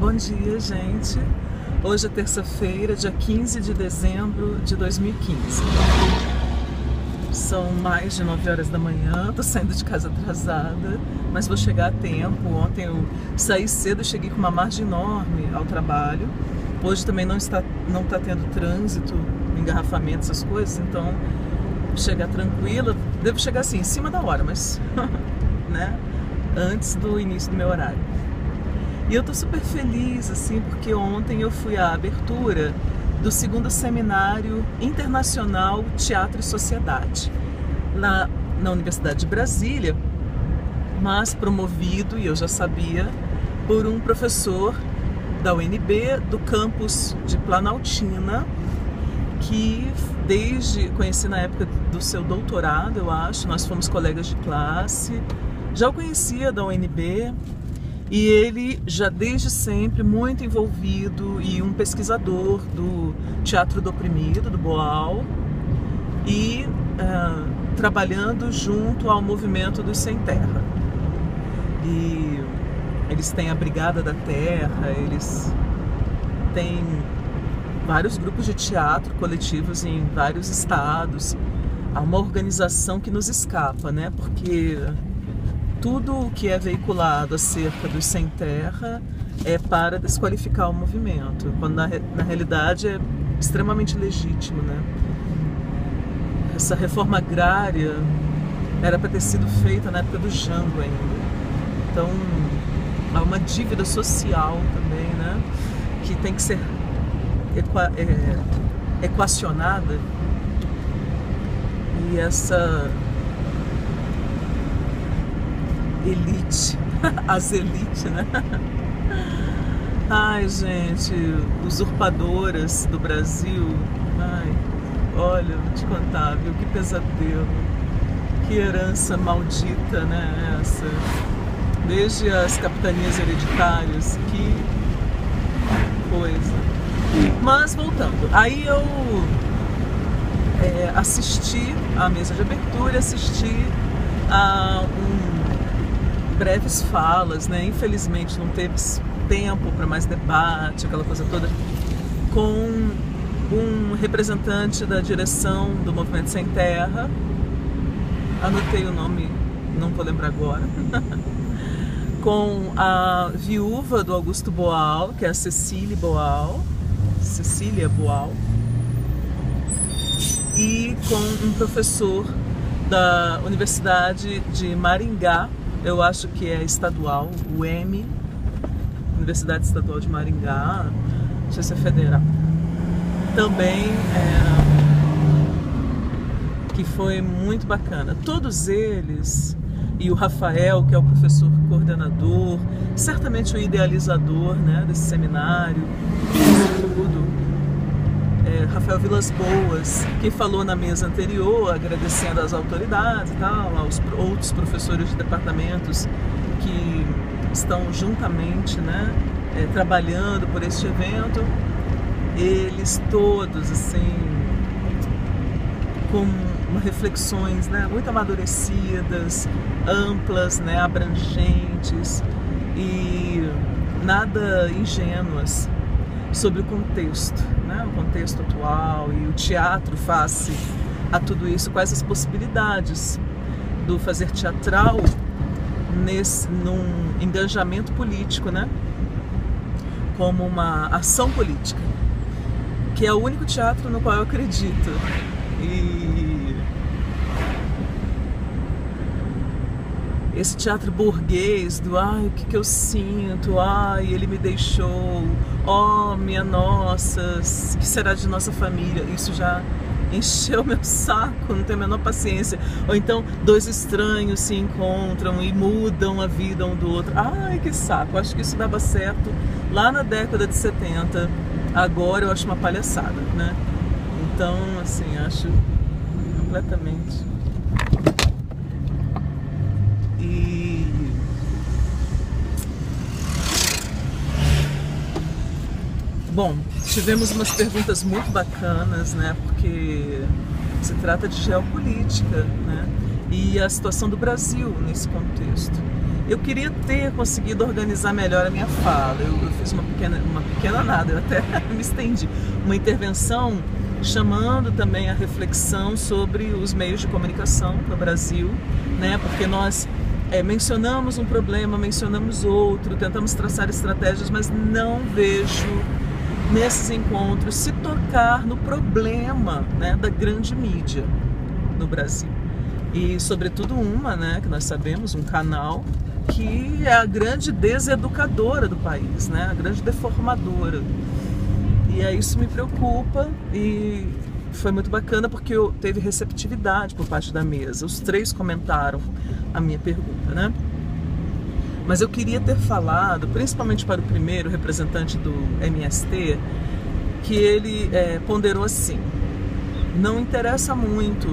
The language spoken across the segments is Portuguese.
Bom dia, gente. Hoje é terça-feira, dia 15 de dezembro de 2015. São mais de 9 horas da manhã, tô saindo de casa atrasada, mas vou chegar a tempo. Ontem eu saí cedo e cheguei com uma margem enorme ao trabalho. Hoje também não tá tendo trânsito, engarrafamento, essas coisas, então vou chegar tranquila. Devo chegar assim, em cima da hora, mas né, antes do início do meu horário. E eu tô super feliz, assim, porque ontem eu fui à abertura do 2º Seminário Internacional Teatro e Sociedade, na Universidade de Brasília, mas promovido, e eu já sabia, por um professor da UNB, do campus de Planaltina, que conheci na época do seu doutorado, eu acho, nós fomos colegas de classe, já o conhecia da UNB, e ele já desde sempre muito envolvido e um pesquisador do Teatro do Oprimido, do Boal, e trabalhando junto ao movimento dos Sem Terra. E eles têm a Brigada da Terra, eles têm vários grupos de teatro coletivos em vários estados. Há uma organização que nos escapa, né? Porque tudo o que é veiculado acerca dos Sem Terra é para desqualificar o movimento, quando na realidade é extremamente legítimo, né? Essa reforma agrária era para ter sido feita na época do Jango ainda. Então há uma dívida social também, né? Que tem que ser equacionada. E essa elite, as elites, né? Ai, gente, usurpadoras do Brasil. Ai, olha, vou te contar, viu? Que pesadelo, que herança maldita, né? Essa, desde as capitanias hereditárias, que coisa. Mas voltando, aí eu assisti à mesa de abertura, assisti a breves falas, né? Infelizmente não teve tempo para mais debate, aquela coisa toda, com um representante da direção do Movimento Sem Terra, anotei o nome, não vou lembrar agora, com a viúva do Augusto Boal, que é a Cecília Boal, e com um professor da Universidade de Maringá, eu acho que é estadual, o UEM, Universidade Estadual de Maringá, não sei se é federal. Também, que foi muito bacana. Todos eles, e o Rafael, que é o professor coordenador, certamente o idealizador, né, desse seminário, tudo. Rafael Vilas Boas, que falou na mesa anterior, agradecendo às autoridades e tal, aos outros professores de departamentos que estão juntamente, né, trabalhando por este evento. Eles todos, assim, com reflexões, né, muito amadurecidas, amplas, né, abrangentes e nada ingênuas sobre o contexto, né, o contexto atual e o teatro face a tudo isso, quais as possibilidades do fazer teatral num engajamento político, né, como uma ação política, que é o único teatro no qual eu acredito. E esse teatro burguês do ai, o que eu sinto, ai, ele me deixou, oh, minha nossa, o que será de nossa família? Isso já encheu meu saco, não tenho a menor paciência. Ou então, dois estranhos se encontram e mudam a vida um do outro. Ai, que saco, acho que isso dava certo lá na década de 70, agora eu acho uma palhaçada, né? Então, assim, acho completamente. E bom, tivemos umas perguntas muito bacanas, né? Porque se trata de geopolítica, né? E a situação do Brasil nesse contexto. eu queria ter conseguido organizar melhor a minha fala. Eu fiz uma pequena nada, eu até me estendi, uma intervenção chamando também a reflexão sobre os meios de comunicação no Brasil, né? Porque nós mencionamos um problema, mencionamos outro, tentamos traçar estratégias, mas não vejo nesses encontros se tocar no problema, né, da grande mídia no Brasil. E sobretudo né, que nós sabemos, um canal que é a grande deseducadora do país, né, a grande deformadora. E aí isso me preocupa, e foi muito bacana porque teve receptividade por parte da mesa. Os 3 comentaram a minha pergunta, né? Mas eu queria ter falado, principalmente para o primeiro representante do MST, que ele ponderou assim: não interessa muito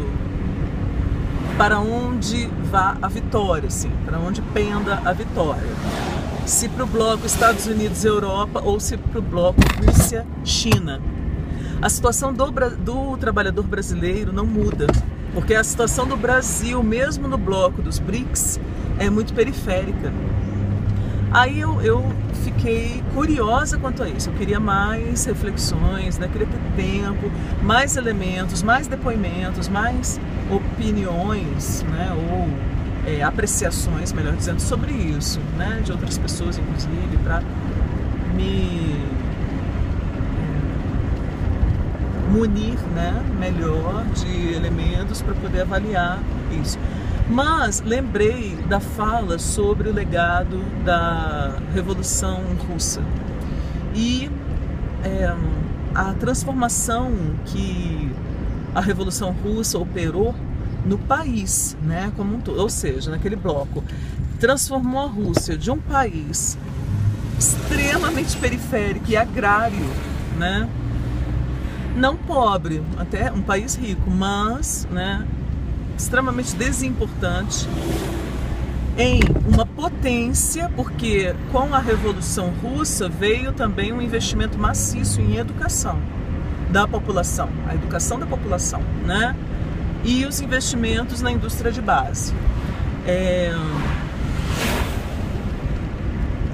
para onde vá a vitória, assim, para onde penda a vitória. Se para o bloco Estados Unidos e Europa ou se para o bloco Rússia-China. A situação do trabalhador brasileiro não muda, porque a situação do Brasil, mesmo no bloco dos BRICS, é muito periférica. Aí eu fiquei curiosa quanto a isso, eu queria mais reflexões, né? Queria ter tempo, mais elementos, mais depoimentos, mais opiniões, né? Ou apreciações, melhor dizendo, sobre isso, né? De outras pessoas, inclusive, para me munir, né? Melhor de elementos para poder avaliar isso. Mas lembrei da fala sobre o legado da Revolução Russa e a transformação que a Revolução Russa operou no país, né, como um todo, ou seja, naquele bloco, transformou a Rússia de um país extremamente periférico e agrário, né, não pobre, até um país rico, mas, né, extremamente desimportante, em uma potência, porque com a Revolução Russa veio também um investimento maciço em educação da população, a educação da população, né? E os investimentos na indústria de base.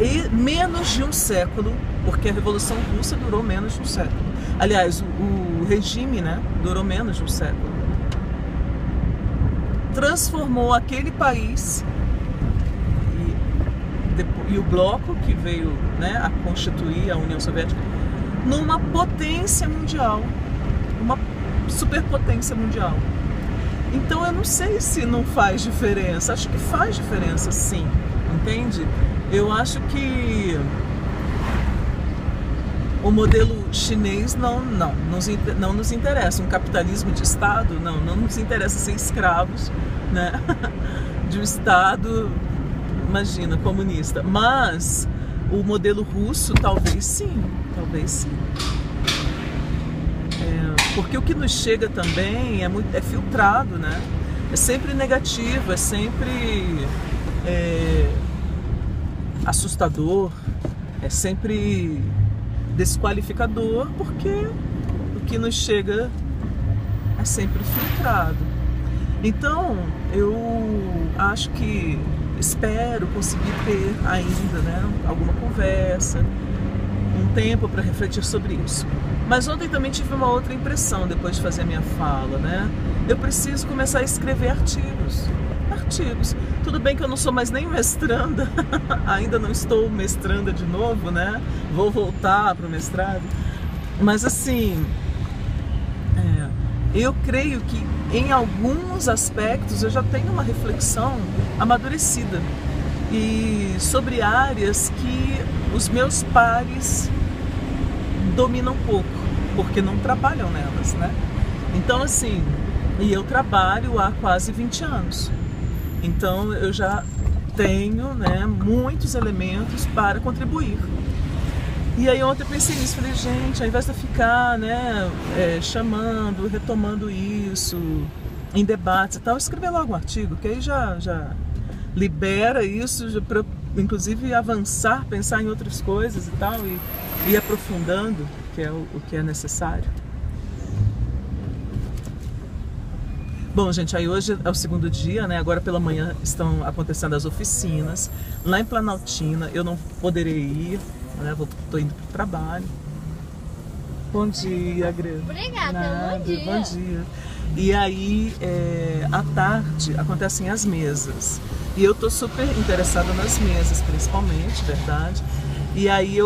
E menos de um século, porque a Revolução Russa durou menos de um século. Aliás, o regime, né, durou menos de um século. Transformou aquele país e o bloco que veio, né, a constituir a União Soviética numa potência mundial, uma superpotência mundial. Então eu não sei se não faz diferença, acho que faz diferença sim, entende? Eu acho que o modelo chinês não nos interessa, um capitalismo de Estado não nos interessa ser escravos, né, de um Estado, imagina, comunista, mas o modelo russo talvez sim, porque o que nos chega também é filtrado, né, é sempre negativo, é sempre assustador, é sempre desqualificador, porque o que nos chega é sempre filtrado. Então eu acho que espero conseguir ter ainda, né, alguma conversa, um tempo para refletir sobre isso. Mas ontem também tive uma outra impressão depois de fazer a minha fala, né? Eu preciso começar a escrever artigos. Tudo bem que eu não sou mais nem mestranda, ainda não estou mestranda de novo, né? Vou voltar para o mestrado. Mas assim, eu creio que em alguns aspectos eu já tenho uma reflexão amadurecida e sobre áreas que os meus pares dominam pouco, porque não trabalham nelas, né? Então assim, e eu trabalho há quase 20 anos. Então eu já tenho, né, muitos elementos para contribuir. E aí ontem eu pensei nisso, falei, gente, ao invés de ficar, né, chamando, retomando isso em debates e tal, escrever logo um artigo, que aí já libera isso para, inclusive, avançar, pensar em outras coisas e tal, e ir aprofundando, que é o que é necessário. Bom, gente, aí hoje é o segundo dia, né? Agora pela manhã estão acontecendo as oficinas. Lá em Planaltina eu não poderei ir, né? Tô indo pro trabalho. Bom dia, Greta. Obrigada, Nada, bom dia. Bom dia. E aí, à tarde, acontecem as mesas. E eu tô super interessada nas mesas, principalmente, verdade? E aí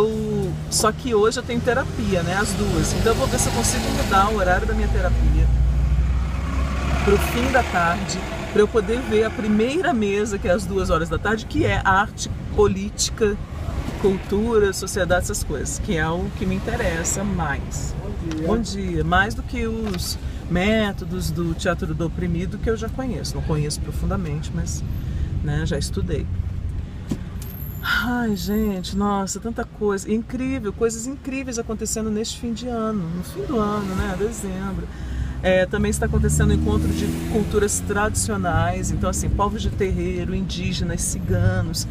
só que hoje eu tenho terapia, né? As duas. Então eu vou ver se eu consigo mudar o horário da minha terapia pro fim da tarde, para eu poder ver a primeira mesa, que é às 2 horas da tarde, que é arte, política, cultura, sociedade, essas coisas, que é o que me interessa mais. Bom dia. Bom dia. Mais do que os métodos do teatro do oprimido, que eu já conheço. Não conheço profundamente, mas, né, já estudei. Ai, gente, nossa, tanta coisa incrível, coisas incríveis acontecendo neste fim de ano, no fim do ano, né, dezembro. Também está acontecendo o encontro de culturas tradicionais, então assim, povos de terreiro, indígenas, ciganos,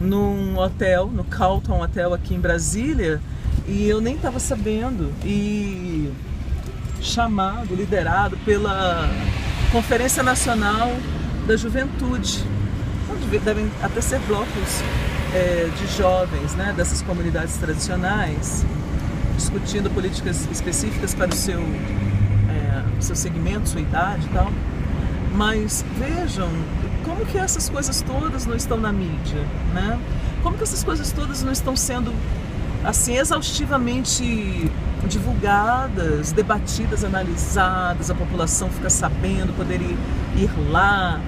num hotel, no Carlton Hotel aqui em Brasília, e eu nem estava sabendo, e liderado pela Conferência Nacional da Juventude, onde devem até ser blocos de jovens, né, dessas comunidades tradicionais, discutindo políticas específicas para o seu segmento, sua idade e tal. Mas vejam como que essas coisas todas não estão na mídia, né? Como que essas coisas todas não estão sendo assim exaustivamente divulgadas, debatidas, analisadas, a população fica sabendo, poder ir lá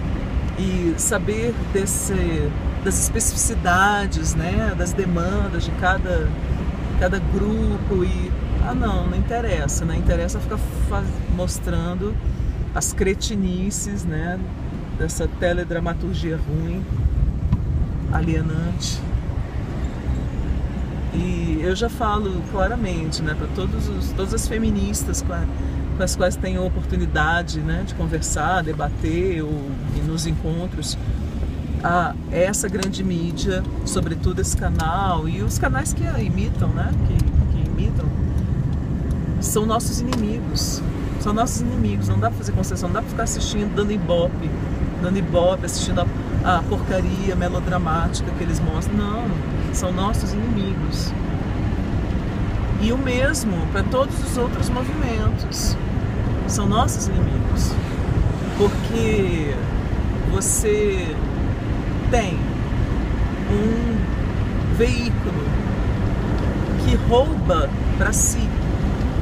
e saber das especificidades, né, das demandas de cada grupo e não interessa, né? Interessa ficar mostrando as cretinices, né, dessa teledramaturgia ruim, alienante. E eu já falo claramente, né, para todas as feministas com as quais tenho oportunidade, né, de conversar, debater e nos encontros, essa grande mídia, sobretudo esse canal e os canais que a imitam, né, que imitam, são nossos inimigos. São nossos inimigos, não dá pra fazer concessão, não dá pra ficar assistindo, dando ibope, assistindo a porcaria melodramática que eles mostram. Não, são nossos inimigos. E o mesmo para todos os outros movimentos. São nossos inimigos. Porque você tem um veículo que rouba para si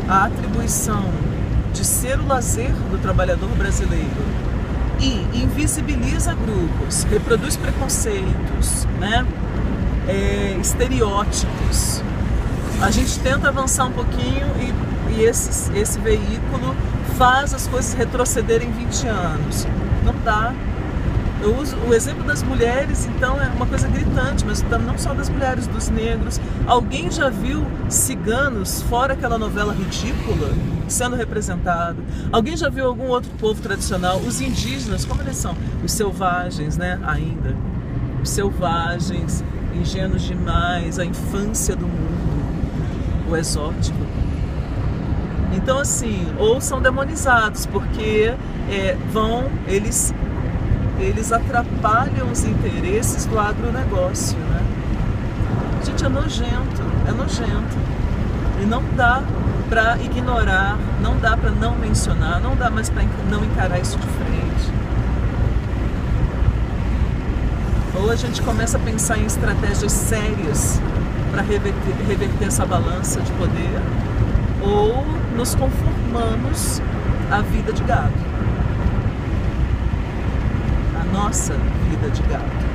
a atribuição de ser o lazer do trabalhador brasileiro e invisibiliza grupos, reproduz preconceitos, né? Estereótipos. A gente tenta avançar um pouquinho e esse veículo faz as coisas retrocederem 20 anos. Não dá. Eu uso o exemplo das mulheres, então é uma coisa gritante, mas não só das mulheres, dos negros. Alguém já viu ciganos, fora aquela novela ridícula, sendo representado? Alguém já viu algum outro povo tradicional? Os indígenas, como eles são? Os selvagens, né? Ainda. Os selvagens, ingênuos demais, a infância do mundo, o exótico. Então, assim, ou são demonizados, porque eles atrapalham os interesses do agronegócio, né? Gente, é nojento. E não dá para ignorar, não dá para não mencionar, não dá mais para não encarar isso de frente. Ou a gente começa a pensar em estratégias sérias para reverter essa balança de poder, ou nos conformamos à vida de gado. Nossa vida de gato.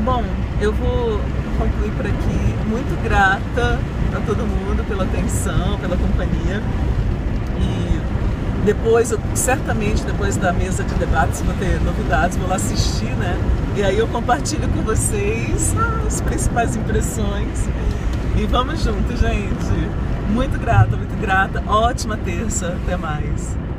Bom, eu vou concluir por aqui. Muito grata a todo mundo pela atenção, pela companhia. E certamente depois da mesa de debates, vou ter novidades, vou lá assistir, né? E aí eu compartilho com vocês as principais impressões. E vamos juntos, gente. Muito grata. Ótima terça. Até mais.